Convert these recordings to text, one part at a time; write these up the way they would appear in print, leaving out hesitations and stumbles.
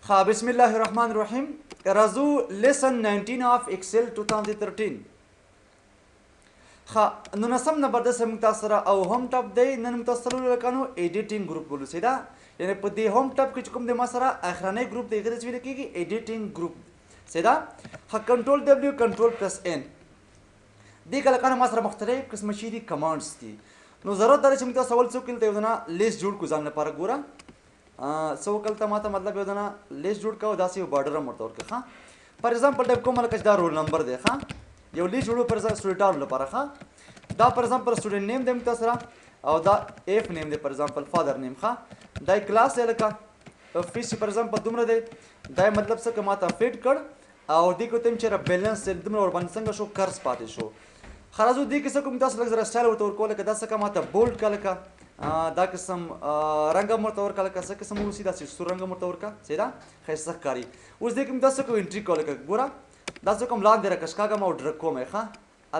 ها بسم الله الرحمن الرحیم راځو لیسن 19 of Excel 2013 ها نو نسم نمبر د سم تاسو سره او هم ټاپ دی نن متصل لکانو ایډیټینګ گروپ بولو سیدا یعنی په دې هم ټاپ کې کوم د ما سره اخرانه گروپ دی غوښتل ویل کېږي ایډیټینګ گروپ سیدا ها کنټرول دبليو کنټرول پلس ان دې کله کنه ما سره مختلف قسم شي دي کمانډز دي نو ضرورت درته چې موږ سوال څوک کله یو نه لیست جوړ کو ځان لپاره ګوره سو کلته ماته مطلب یو دنه لیست جوړ کاو داسې یو بارډر هم ورته ورکړه ښه فار ایگزامپل ټایپ کوم لکه دا رول نمبر دی ښه یو لیست جوړو پر سټوډنټانو لپاره ښه دا پر ایگزامپل سټوډنټ نیم دی موږ سره او دا ایف نیم دی پر ایگزامپل فادر نیم ښه دا کلاس دی لکه فیس پر ایگزامپل دومره دی دا مطلب څه که ماته فیټ کړ او دې کو تم چېرې بیلنس دومره ور باندې څنګه شو قرض پاتې شو خلاصو دې کې څه کوم تاسو لږ زره سټایل ورته ورکول لکه دا څه که ماته بولډ کړه لکه دا قسم رنګ مرته ورکا لکه څه قسم وسی دا سور رنګ مرته ورکا سیدا ښایسته ښکاري اوس دې کوم تاسو کو انټری کول لکه ګوره دا څه کوم لاندې راکش کاګم او ډرګ کوم ښه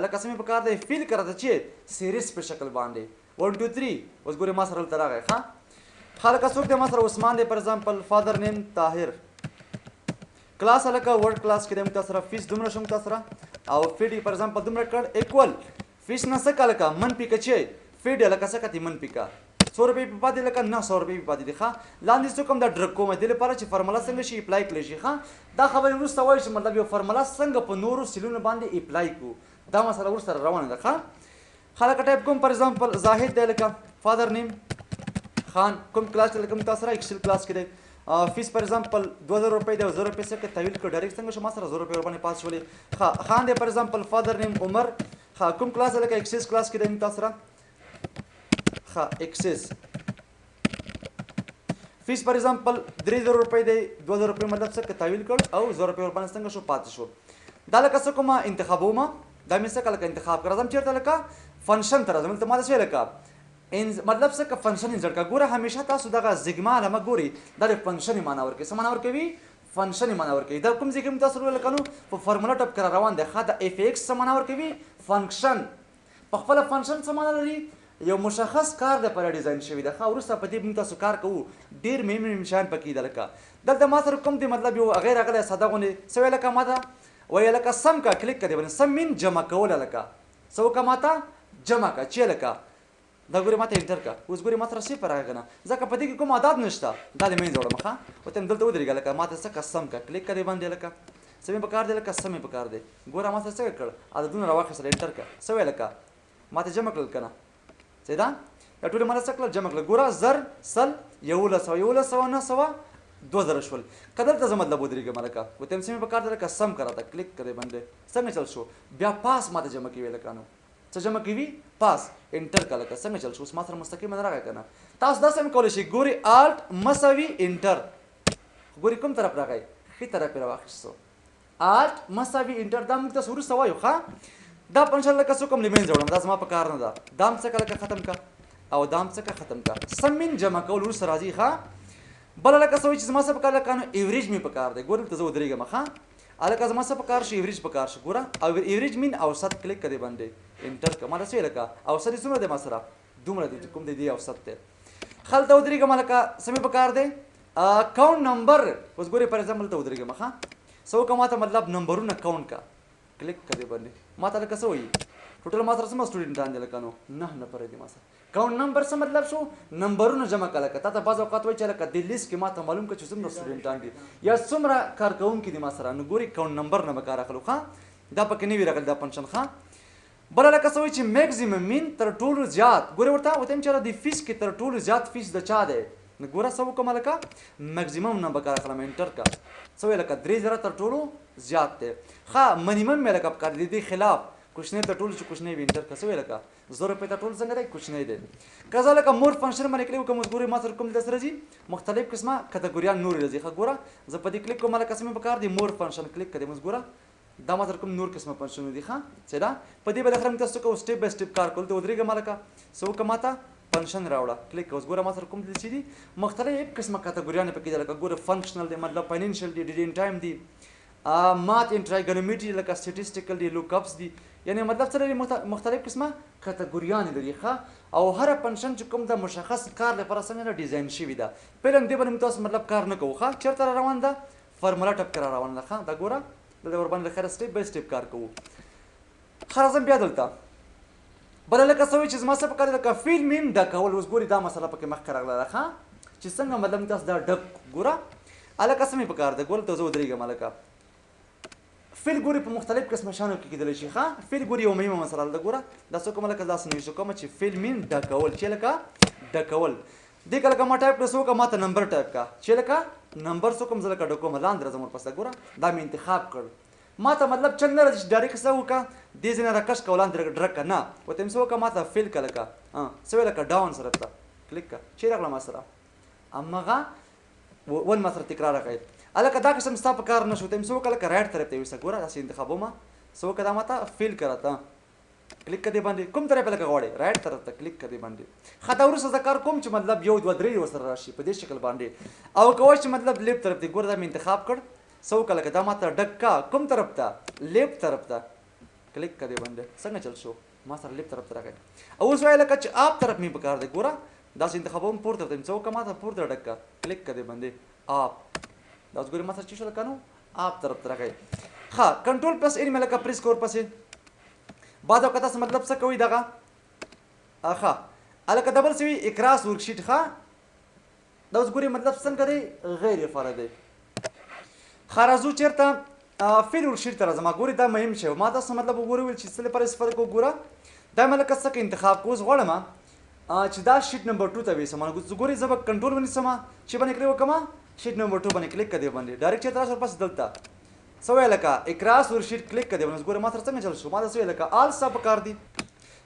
الکه سمې په کار دی فیل کړه چې سیریز په شکل باندې 1 2 3 اوس ګوره ما سره تر راغی ښه خلک څوک دی ما سره عثمان دی پر ایگزامپل فادر نیم طاهر کلاس الکه ورډ کلاس کې د تاسو سره فیس دومره شوم تاسو سره او فیډ پر ایگزامپل دومره کړ ایکوال فیس نه څه کلکه من پی کچې فیډ لکه څه کتی من پیکا 100 روپۍ په پاتې لکه 900 روپۍ په پاتې دي ښه لاندې څه کوم دا ډرګ کوم دې لپاره چې فرمولا څنګه شي اپلای کړی شي ښه دا خبرې وروسته وایي چې مطلب یو فرمولا څنګه په نورو سیلونو باندې اپلای کړو دا مسله ورسره روانه ده ښه خلک ټایپ کوم پر ایگزامپل زاهد دی لکه فادر نیم خان کوم کلاس دی لکه تاسو سره ایکسل کلاس کې دی فیس پر ایگزامپل 2000 روپۍ دی 1000 روپۍ څخه تحویل کړ ډایرکټ څنګه شو ما سره 1000 روپۍ ور باندې پاس شولې ښه خان دی پر ایگزامپل فادر نیم عمر ښه کوم کلاس دی لکه ایکسس کلاس کې دی تاسو سره access fees पर एग्जांपल 3000 रुपए दे 2000 रुपए मतलब څه تحویل کړ او 1000 रुपए ور باندې څنګه شو پاتې شو دا لکه څه کومه انتخابومه دا مې څه کله انتخاب کړم چیرته لکه فنکشن تر زموږ ته ما څه لکه مطلب څه ک فنکشن انسرټ کا ګوره همیشه تاسو دغه زګما لمه ګوري د فنکشن معنا ورکې څه معنا ورکوي فنکشن معنا ورکوي دا کوم ځکه تاسو ول کنو په فارمولا ټاپ کړه روان دی خا د اف ایکس څه معنا ورکوي فنکشن په خپل فنکشن څه معنا لري یو مشخص کار د پر ډیزاین شوی ده خو ورسته په دې موږ تاسو کار کوو ډیر مهم نشان پکې ده لکه دلته ما سره کوم دی مطلب یو غیر غله ساده غونې سوي لکه ما ده وای لکه سم کا کلیک کړئ باندې سم من جمع کول لکه سو کا ماته جمع کا چې لکه دا ګوري ماته انټر کا اوس ګوري ماته رسې پر راغنه ځکه په دې کې کوم عادت نشته دا د مین جوړه مخه او تم دلته ودرېږه لکه ماته څه قسم کا کلیک کړئ باندې لکه سمې په کار دی لکه سمې په کار دی ګوره ماته څه کړ عادتونه راوخه سره انټر کا سوي لکه ماته جمع کړل کنه سیدا دا ټول مله څکل جمع کړل ګوره زر سل یولس نه سوا 2000 شول کدل ته مطلب ودرېږه ملکه و تم سمې په کار دی لکه سم کرا ته کلیک کړئ باندې څنګه چل شو بیا پاس ماته جمع کیوي لکه نو څه جمع کیوي پاس انټر کړه لکه څنګه چل شو اوس ما سره مستقیم نه راغی کنه تاسو دا سم کولای شئ ګوري الټ مساوي انټر ګوري کوم طرف راغی خې طرف راوخښتو الټ مساوي انټر دا موږ تاسو ورسره وایو ښه دا پنځه لکه څه کوم لیمن جوړم دا زما په کار نه ده دام څه کله ختم کا او دام څه ختم کا سمین جمع کول ورسره راځي ښه بل لکه څه چې زما څه په کار لکه ایوریج می په کار دی ګورم ته زه ودرېږم ښه الکه زما څه په کار شي ایوریج په کار شي ګوره او ایوریج مین اوسط کلیک کړئ باندې انټر کا ما څه لکه اوسط یې څومره دی ما سره دومره دی کوم دی اوسط دی خلته ودرېږم لکه سمې په کار دی اکاونټ نمبر اوس ګوري پر ایگزامپل ته ودرېږم ښه سو کا ماته مطلب نمبرونه کاونټ کا کلیک کړئ باندې ما ته لکه څه وایي ټوټل ما سره څومره سټوډنټان دي لکه نو نه پرې دي ما سره کاونټ نمبر څه مطلب شو نمبرونه جمع کړه لکه تا ته بعض اوقات وایي چې لکه د لیست کې ما ته معلوم کړه چې څومره سټوډنټان دي یا څومره کارکوونکي دي ما سره نو ګوري کاونټ نمبر نه به کار اخلو ښه دا پکې نه وي راغلی دا فنکشن ښه بله لکه څه وایي چې میکزیمم مین تر ټولو زیات ګورې ورته وته یم چې د فیس کې تر ټولو زیات فیس د چا دی نو ګوره څه وکړم لکه میکزیمم نه به کار اخلم انټر کا څه وایي لکه 3000 تر ټولو زیات دی ښه منیمم مې لکه پکار دی دې خلاف کوچنی ته ټول چې کوچنی وي انټر کسوي لکه 100 روپۍ ته ټول څنګه دی کوچنی دی کزا لکه مور فنکشن باندې کلیک کوم ګوري ما سره کوم د سره جی مختلف قسمه کټګوریان نور راځي ښه ګوره زه په دې کلیک کوم لکه سمې په کار دی مور فنکشن کلیک کړم اوس ګوره دا ما سره کوم نور قسمه فنکشن دي ښه څه دا په دې بل خرم تاسو کو سټپ بای سټپ کار کول ته ودرېږه مالکه سو کماته فنکشن راوړه کلیک اوس ګوره ما سره کوم دي چې مختلف قسمه کټګوریان پکې لکه ګوره فنکشنل دی مطلب فاینانشل دی ډیټ ټایم دی مات ان ټرایګونومټري لکه سټیټسټیکل دي لوک اپس دي یعنی مطلب څه لري مختلف قسمه کټګوریان لري ښه او هر فنکشن چې کوم د مشخص کار لپاره څنګه ډیزاین شوی ده پیلم دې باندې تاسو مطلب کار نه کوو ښه چیرته روان ده فارمولا ټپ کرا روان ده ښه دا ګوره د ور باندې خیر سټیپ بای سټیپ کار کوو خرازم بیا دلته بل لکه سوي چې زما څه پکاره لکه فیل مین د کول اوس ګوري دا مسله پکې مخ راغله ښه چې څنګه مطلب تاسو دا ډک ګوره الکه سمې پکاره ده ګول ته زه ودرېږم الکه فیل ګوري په مختلف قسمه شانو کې کېدلی شي ښه فیل ګوري یو مهمه مسله ده ګوره دا څه کومه لکه داسې نویشتو کومه چې فیل مین ډکول چې لکه ډکول دې که لکه ما ټایپ کړه څه وکړه ما ته نمبر ټایپ کړه چې لکه نمبر څه کوم زه لکه ډکوم لاندې راځم ورپسې ګوره دا مې انتخاب کړ ما ته مطلب چل نه راځي چې ډایرکټ څه وکړه دې ځای نه راکش کړه لاندې ډرک کړه نه ورته مې څه وکړه ما ته فیل کړه لکه څه ویل لکه ډاون سره ته کلیک کړه چې راغله ما سره هماغه ون ما سره تکرار کړئ الکه دا قسم ستا په کار نه شو ته مې څه وکړه لکه رایټ طرف ته یوسه ګوره داسې انتخابومه څه وکړه دا ما ته فیل کړه ته کلیک کړه دې باندې کوم طرف لکه غواړې رایټ طرف ته کلیک کړه دې باندې ښه دا وروسته زه کار کوم چې مطلب یو دوه درې ورسره راشي په دې شکل باندې او که وایي چې مطلب لیفټ طرف ته ګوره دا مې انتخاب کړ څه وکړه لکه دا ما ته ډک کا کوم طرف ته لیفټ طرف ته کلیک کړه دې باندې څنګه چل شو ما سره لیفټ طرف ته راغی او اوس وایي لکه چې آپ طرف مې پکار دی ګوره داسې انتخابوم پورته ته مې څه وکړه ما ته پورته ډک کړه کلیک کړه دې باندې آپ دا اوس ګورې ما سره چې شو لکه نو آپ طرف ته راغی ښه کنټرول پلس این مې لکه پریس کور پسې بعض اوقات تاسو مطلب څه کوئ دغه ښه هلکه ډبل څه وي اکراس ورکشیټ ښه دا اوس ګورې مطلب څنګه دی غیر فعاله دی ښه راځو چېرته فیل ورکشیټ ته راځم ګورې دا مهم شی ما تاسو مطلب وګورئ ویل چې څه لپاره استفاده کوو ګوره دا مې لکه څه که انتخاب کوو اوس غواړم چې دا شیټ نمبر 2 ته ویسم ګورې زه به کنټرول ونیسم چې باندې کلیک وکړم شیټ نمبر 2 باندې کلیک کړه باندې ډایرکټ چېرته راشو ورپسې دلته څه ویل لکه اکراس ورکشیټ کلیک کړه باندې ګوره ما سره څنګه چل شو ما ته څه ویل لکه آل ستا پکار دي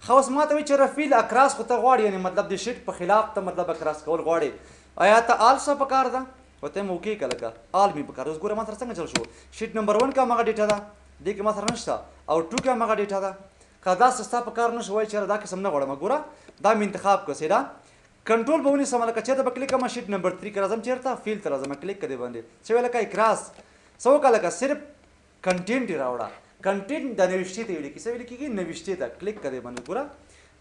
ښه اوس ما ته وایي چې فیل اکراس خو ته غواړې یعنې مطلب د شیټ په خلاف ته مطلب اکراس کول غواړې آیا ته آل ستا پکار ده ورته مې اوکې کړه لکه آل مې پکار اوس ګوره ما سره څنګه چل شو شیټ نمبر 1 کې هماغه ډیټا ده دې کې ما سره نشته او 2 کې هماغه ډیټا ده که داسې ستا پکار نه شو وایي چېرې دا قسم نه غواړم ګوره دا مې انتخاب کړه سیده کنټرول به ونیسم لکه چېرته به کلیک کړم شیټ نمبر 3 کې راځم چېرته فیل ته راځم کلیک کړه دې باندې څه ویل لکه اکراس څه وکړه لکه صرف کنټینټ یې راوړه کنټینټ د نوشتې ته ویل کېږي څه ویل کېږي نوشتې ته کلیک کړه دې باندې ګوره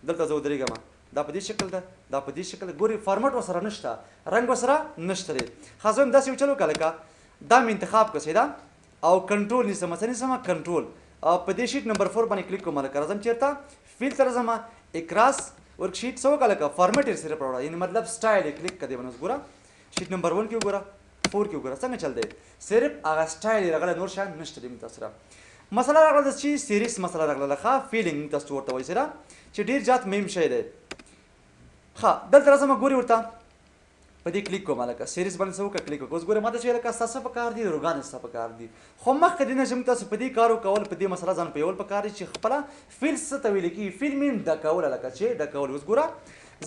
دلته زه ودرېږم دا په دې شکل ده دا په دې شکل ګورې فارمټ ورسره نشته رنګ ورسره نشته دی ښه زه هم داسې یو چل وکړه لکه دا مې انتخاب کړه سیده او کنټرول نیسم څه نیسم کنټرول په دې شیټ نمبر 4 باندې کلیک کوم لکه راځم چېرته فیل ته راځم اکراس ورکشیټ څه وکړه لکه فارمټ یې صرف راوړه یعنې مطلب سټایل یې کلیک کړه دې باندې ګوره شیټ نمبر 1 کې وګوره 4 کې وګوره څنګه چل دی صرف هغه سټایل یې راغلی نور شیان نشته دی متاثره مسله راغله چې سیریس مسله راغله ښه فیلینګ تاسو ورته وایي سره چې ډېر زیات مهم شی دی ښه دلته راځم ګورې ورته په دې کلیک کوم لکه سیریز باندې څه وکړه کلیک وکړه اوس ګورې ما ته چې لکه ستا څه پکار دي روګان ستا پکار دي خو مخکې دې نه چې موږ تاسو په دې کار وکول په دې مسله ځان پوهول پکار دي چې خپله فیل څه ته ویل کېږي فیل مین ډکول لکه چې ډکول اوس ګوره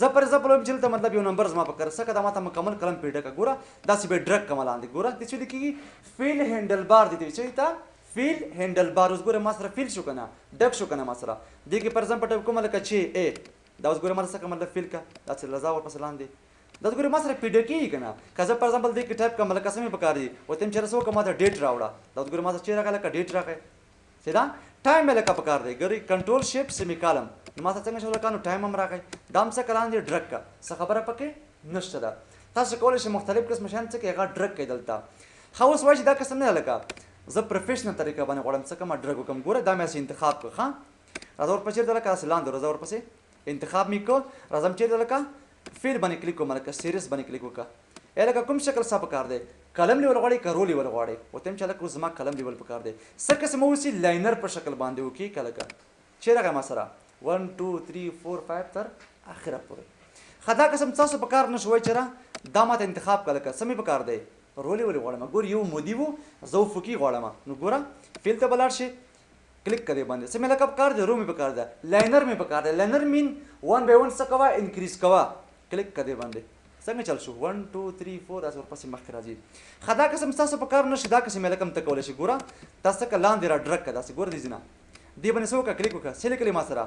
زه پر ایگزامپل وایم چې دلته مطلب یو نمبر زما پکار څه که دا ما ته مکمل قلم پرې ډکه ګوره داسې به یې ډرک کړم لاندې ګوره دې څه ویل کېږي فیل هینډل بار دې ته وایي څه ته فیل هینډل بار اوس ګوره ما سره فیل شو که نه ډک شو که نه ما سره دې کې پر ایگزامپل ټایپ کوم لکه چې ای دا اوس ګوره ما څه که مطلب فیل که داسې لزا ورپسې لاندې دا ګوره ما سره پی ډکېږي که نه که زه پر ایگزامپل دې کې ټایپ کړم لکه څه مې پکار دي ورته یم چېرې څه وکړم ما ته ډیټ راوړه دا ګوره ما ته چې راغی لکه ډیټ راغی سیده ټایم مې لکه پکار دی ګورې کنټرول شیپ سیمی کالم نو ما ته څنګه شو لکه نو ټایم هم راغی دا هم څه که لاندې ډرک که څه خبره پکې نشته ده تاسو کولی شئ مختلف قسمه شیان څه کوي هغه ډرک کوي دلته ښه اوس وایي چې دا قسم نه ده لکه زه پروفیشنل طریقه باندې غواړم څه کومه ډرک وکړم ګوره دا مې هسې انتخاب کړه ښه راځه ورپسې چېرته لکه هسې لاندې راځه ورپسې انتخاب مې کړ راځم چېرته لکه فیل باندې کلیک کوم لکه سیریس باندې کلیک وکړه یا لکه کوم شکل ستا پکار دی قلم لیول غواړئ که رو لیول غواړئ ورته یم چې لکه اوس زما قلم لیول پکار دی څه قسم اوسي لاینر په شکل باندې وکړي که لکه چې راغی ما سره 1 2 3 4 5 تر اخره پورې ښه دا قسم تاسو پکار نه شوی چېره دا ماته انتخاب کړه لکه څه مې پکار دی رو لیول غواړم ګور یو مودي و زه افقي غواړم نو ګوره فیل ته به لاړ شي کلیک کړئ باندې څه مې لکه پکار دی رو مې پکار ده لاینر مې پکار دی لاینر مین 1 by 1 څه کوه انکریز کوه کلیک کړئ باندې څنګه چل شو 1 2 3 4 داسې ورپسې مخکې راځي ښه دا قسم ستاسو په کار نه شي دا قسم یې لکه ته کولی شي ګوره دا څه که لاندې را ډرک کړه داسې ګوره دې ځینه دې باندې څه وکړه کلیک وکړه څه لیکلې ما سره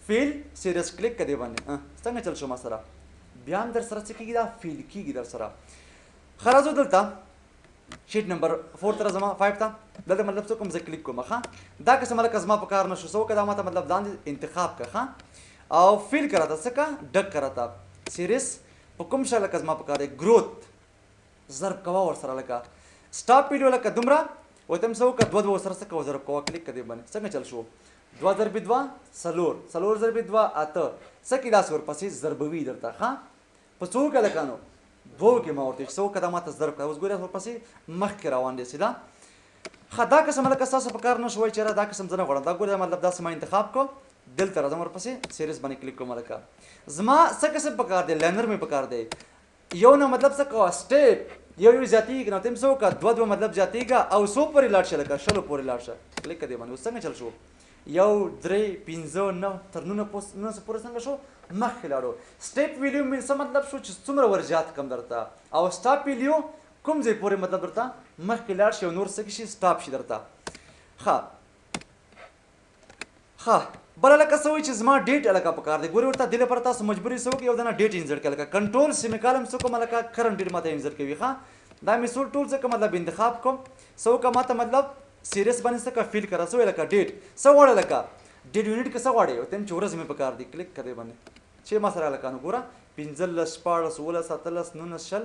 فیل سیریس کلیک کړه دې باندې څنګه چل شو ما سره بیا هم در سره څه کېږي دا فیل کېږي در سره ښه راځو دلته شیټ نمبر 4 ته راځم 5 ته دلته مطلب څه کوم زه کلیک کوم ښه دا قسم لکه زما په کار نشو څه وکړه دا ماته مطلب لاندې انتخاب کړه ښه او فیل کړه ته څه کړه ډک کړه ته سیریس په کوم شی لکه زما په کار دی ګروت ضرب کوه ورسره لکه سټاپ پیډ لکه دومره وته هم څه وکړه دوه دوه ورسره څه کوه ضرب کوه کلیک کړه دې باندې څنګه چل شو 2 ضرب 2 څلور څلور ضرب 2 اته څه کې داسې ورپسې ضربوي درته ښه په څو کې لکه نو دوو کې ما ورته څه وکړه دا ماته ضرب کړه اوس ګورې ورپسې مخکې روان دی سیده ښه دا قسم لکه ستاسو په کار نه شوی چېرې دا قسم زه نه غواړم دا ګورې مطلب داسې ما انتخاب کړو دلته راځم ورپسې سیریز باندې کلیک کوم لکه زما څه قسم په کار دی لرنر مې په کار دی یو نه مطلب څه کوه سټیپ یو زیاتېږي نو ته هم څه وکړه دوه دوه مطلب زیاتېږه او څو پورې لاړ شه لکه شلو پورې لاړ شه کلیک کړه دې باندې اوس څنګه چل شو 1 3 5 9 تر 19 پورې څنګه شو مخکې لاړو سټیپ ویلیو مې څه مطلب شو چې څومره ور زیات کم درته او سټاپ ویلیو کوم ځای پورې مطلب درته مخکې لاړ شي او نور څه شي سټاپ شي درته ښه بله لکه څه وایي چې زما ډیټ لکه په کار دی ګورې ورته دې لپاره تاسو مجبوري څه وکړئ یو دانه ډیټ انزرټ کړه لکه کنټرول سیمیکالم څه کوم لکه کرنټ ډیټ ماته انزرټ کوي ښه دا مې څو ټول څه مطلب انتخاب کوم څه وکړه ماته مطلب سیریس باندې څه فیل کړه څه وایي لکه ډیټ څه غواړې لکه ډیټ یونټ کې څه غواړې ورته هم چې ورځ مې په کار دی کلیک کړه دې باندې چې ما سره لکه نو ګوره 15 14 16 17 19 شل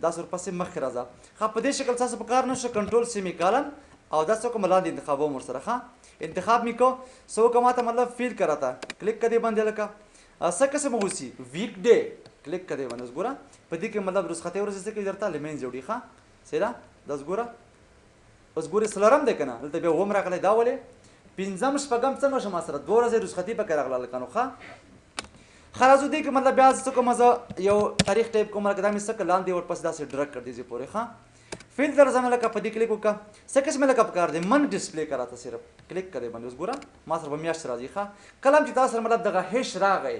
داسې ورپسې مخکې راځه ښه په دې شکل تاسو په کار نه شو کنټرول سیمیکالم او دا څه کوم لاندې انتخابوم ورسره ښه انتخاب می کو سو که ماته مطلب فیل کرا تا کلیک کدی باندې لکه څه قسم اوسي ویک ډے کلیک کدی باندې اوس ګوره په دې کې مطلب رسخته ورځ څه کې درته لمن جوړی ښه سیدا داس ګوره اوس ګوره سلرم ده کنه دلته به هم راغلی دا ولې پنځم شپږم څنګه شم سره 2000 رسختی په راغله لکه نو ښه خلاصو دې کې مطلب بیا څه کوم زه یو تاریخ ټایپ کوم لکه دا مې څه لاندې ورپسې داسې ډرګ کړ دې پورې ښه فیلټر زمه لکه په دې کلیک وکړه څه قسمه لکه په کار دی من ډسپلی کرا ته صرف کلیک کړئ باندې اوس ګوره ما سره به میاشت راځي ښه کلم چې تاسو سره مطلب دغه هیش راغی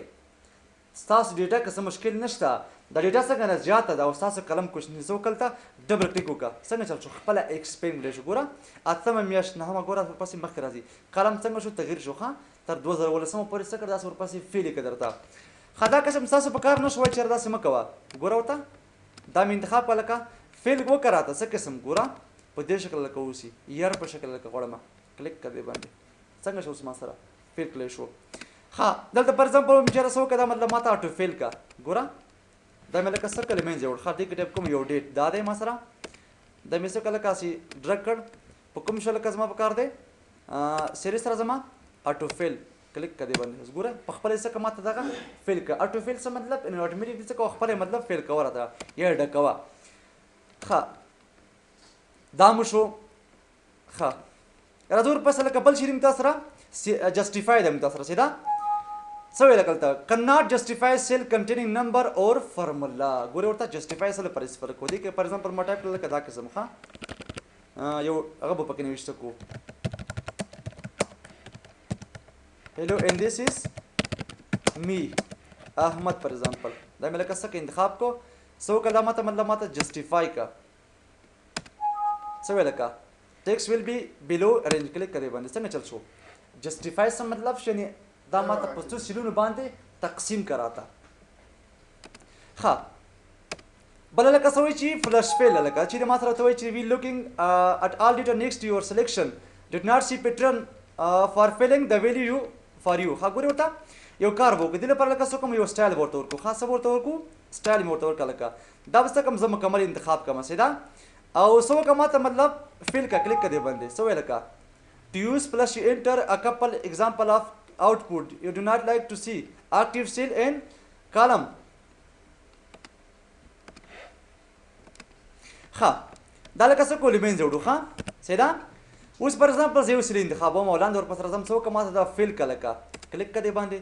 ستاسو ډیټا که څه مشکل نشته دا ډیټا څنګه نه زیاته ده او ستاسو کلم کوشنی څه وکړه ډبل کلیک وکړه څنګه چل شو خپله ایکسپینډ کړی شو ګوره اتمه میاشت نهمه ګوره ورپسې مخکې راځي کلم څنګه شو تغییر شو ښه تر 2018 پورې څه کړه داسې ورپسې فیل یې کړه درته ښه دا قسم ستاسو په کار نه شوی چېرې داسې مه کوه ګوره ورته دا مې انتخاب کړه لکه فیل وکړه ته څه قسم ګوره په دې شکل لکه اوسي یار په شکل لکه غواړم کلیک کړه باندې څنګه شو اوس ما سره فیل کړی شو ښه دلته پر ایگزامپل مې چېرې څه وکړه دا مطلب ما ته اټو فیل کړه ګوره دا مې لکه سرکل مې جوړ ښه ټیک ټایپ کوم یو ډیټ دا دی ما سره دا مې څه کله کاسي ډرګ کړ په کوم شو لکه زما په کار دی سیریس سره زما اټو فیل کلیک کړه باندې اوس ګوره په خپل څه کما ته دغه فیل کړه اټو فیل څه مطلب ان اټومیټیکلی څه کوه خپل مطلب فیل کوه راته یا ډکوه ښه دا مو شو ښه راځو ورپسې لکه بل شي تاسو سره جسټیفای ده تاسو سره سیده څه ویل کلته کن ناٹ جسټیفای سیل کنټینینګ نمبر اور فارمولا ګوره ورته جسټیفای سره پر فرق کو دي کې فار ایگزامپل ما ټایپ کړل کدا قسم ښه یو هغه په پکې نوښته کو hello and this is me احمد فار ایگزامپل دا مې لکه څه انتخاب کو سو کله ماته مطلب ماته جسټیفای کا څه ویل کا ټیکس ویل بی بیلو ارینج کلیک کړئ باندې څنګه چل شو جسټیفای څه مطلب شنی دا ماته په څو سیلونو باندې تقسیم کراتا ښه بل لکه څه وایي چې فلش فیل لکه چې ما سره ته وایي چې وی لوکینګ at all data next to your selection did not see pattern for filling the value for you ښه ګورې ورته یو کار وکړو دې لپاره لکه څه کوم یو سټایل ورته ورکړو ښه څه ورته ورکړو سټایل مې ورته ورکړه لکه دا به څه کوم زه مکمل انتخاب کوم سیده او څه وکړه ما ته مطلب فیل کا کلیک کړې باندې څه ویل لکه to use plus you enter a couple example of output you do not like to see active cell in column ښه دا لکه څه کولی مین جوړو ښه سیده اوس پر ایگزامپل زه یو سیل انتخابوم او لاندې ورپسې راځم څه وکړه ما ته دا فیل کا لکه کلیک کړې باندې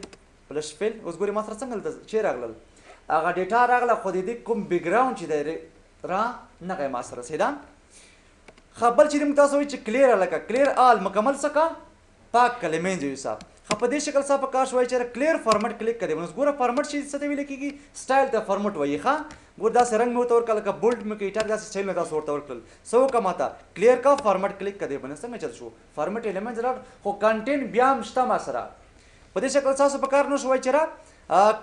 پلس فیل اوس ګورې ما سره څنګه دلته چې راغلل هغه ډیټا راغله خو د دې کوم بیکګراوند چې دی را نغی ما سره سیده ښه بل چې موږ تاسو وایي چې کلیر لکه کلیر آل مکمل څه پاک کلمې جو حساب ښه په دې شکل ستا په کار شوی چې کلیر فارمټ کلیک کړی اوس ګوره فارمټ چې څه ته ویل کېږي سټایل ته فارمټ وایي ښه ګور داسې رنګ مې ورته ورکړه لکه بولډ مې کړي ایټر داسې سټایل مې تاسو ورته ورکړل څه وکړه ما ته کلیر کا فارمټ کلیک کړی باندې څنګه چل شو فارمټ ایلیمنټ راټ خو کنټینټ بیا هم شته ما سره په دې شکل تاسو په کار نه شوی چې را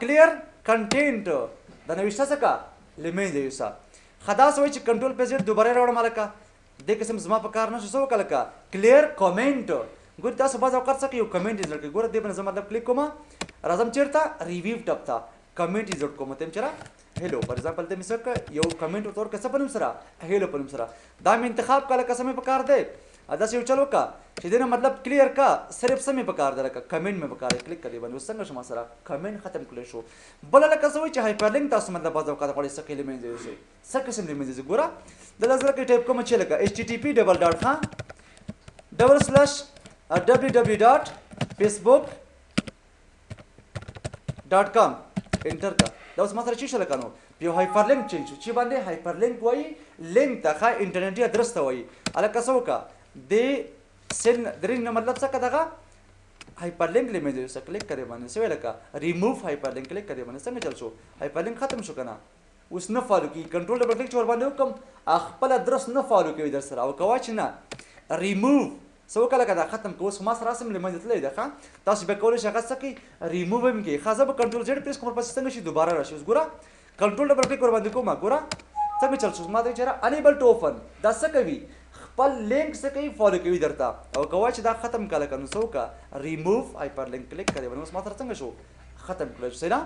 کلیر کنټینټ د نوښته څخه لمنځه یوسه خداس وای چې کنټرول په زیډ دوباره راوړم لکه دې قسم زما په کار نشو سو کله کلیر کمنټ ګور تاسو باز اوقات څه یو کمنټ انسرټ کوي ګور دې باندې زما مطلب کلیک کوم راځم چیرته ریویو ټپ ته کمنټ انسرټ کوم تم چیرې هلو فار ایگزامپل ته مسک یو کمنټ ورته کسه پنوم سره هلو پنوم سره دا مې انتخاب کله قسمه په کار دی ادا څه چلو کا چې دې مطلب کلیر کا صرف سمې په کار دی لکه کمنټ مې په کار کلیک کړی باندې څنګه شما سره کمنټ ختم کړی شو بل لکه څه وای چې هایپرلینک تاسو مطلب باز اوقات غوړي څه کلمې دی څه قسم دې مې ګوره د لازم کې ټایپ کوم چې لکه http://www.facebook.com انټر کا دا اوس ما سره چی شل کنو یو هایپرلینک چینج چې باندې هایپرلینک وای لینک ته انټرنیټي ادرس ته وای الکه سوکا د سن درین نه مطلب څه کداغه هایپرلینک لمه دې کلیک کړئ باندې سوي لکه ریموو هایپرلینک کلیک کړئ باندې څنګه چل شو هایپرلینک ختم شو کنه اوس نه فالو کی کنټرول ډبل کلیک چور باندې وکم خپل ادرس نه فالو کوي در سره او کوا چې نه ریموو سو کله کدا ختم کوس ما سره سم لمه دې تلې ده تاسو به کولای شئ هغه څه کی ریموو هم کی خاصه به کنټرول زیډ پریس کوم پس څنګه شي دوباره راشي اوس ګوره کنټرول ډبل کلیک ور باندې کوم ګوره څنګه چل شو ما دې چیرې انیبل ټو اوپن دا څه کوي خپل لینک څه کوي فالو کوي درته او کوا چې دا ختم کله کنو سو کا ریموو هایپرلینک کلیک کړئ باندې اوس ما سره څنګه شو ختم کړئ شي نه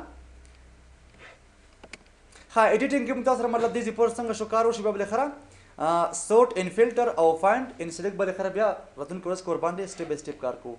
ها ایډیټینګ کې متاثر مطلب دې پور څنګه شو کارو شی به خره سورت ان فلټر او فایند ان سلیکټ بل خره بیا وطن کورس کور باندې سټپ بای سټپ کار کو